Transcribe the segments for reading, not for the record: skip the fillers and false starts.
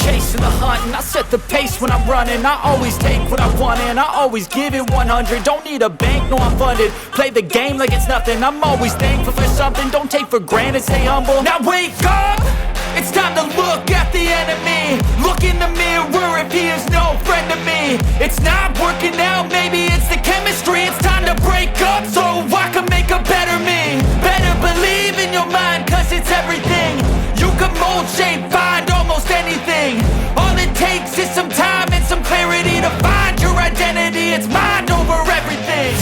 chasing the hunt, and I set the pace when I'm running. I always take what I want and I always give it 100. Don't need a bank, no I'm funded. Play the game like it's nothing. I'm always thankful for something. Don't take for granted, stay humble. Now wake up! It's time to look at the enemy. Look in the mirror if he is no friend to me. It's not working out, maybe it's the chemistry. It's time to break up so I can make a better me. Better believe in your mind, cause it's everything. You can mold, shape, find almost anything. All it takes is some time and some clarity to find your identity. It's mind over everything.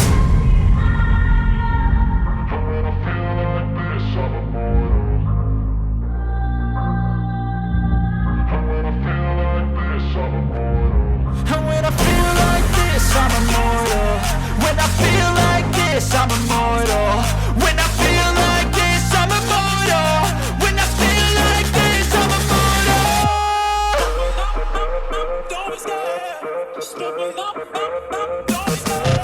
I'm immortal. When I feel like this, I'm immortal. When I feel like this, I'm immortal. When I feel like this, I'm immortal. Don't be scared. Just give me up. Don't be scared.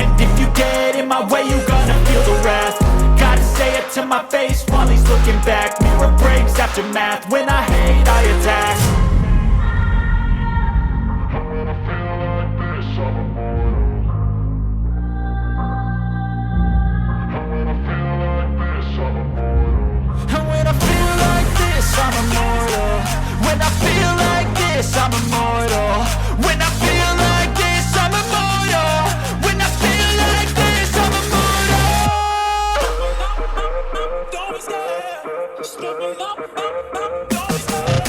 And if you get in my way, you gonna feel the wrath. Gotta say it to my face while he's looking back. Mirror breaks after math. When I hate, I attack. When I feel like this, I'm immortal. When I feel like this, I'm immortal. When I feel like this, I'm immortal. When I feel like this, I'm immortal. When I feel like this, I'm immortal. When I feel like this, I'm immortal. Don't be scared. Just give me up. Don't be scared.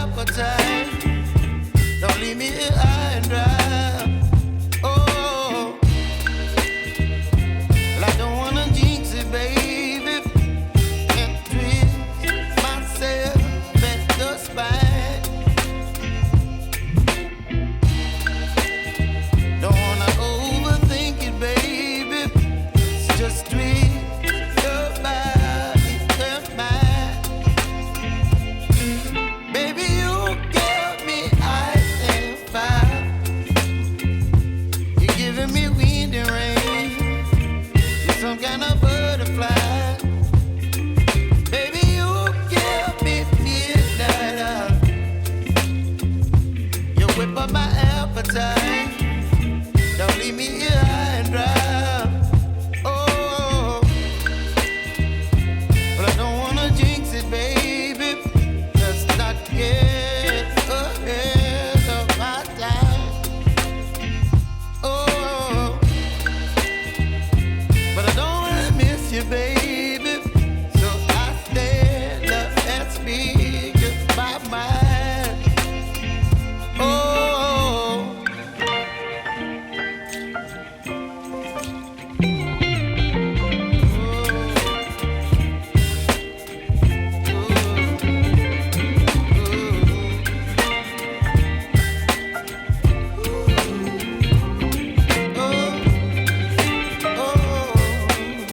appetite. Don't leave me here high and dry.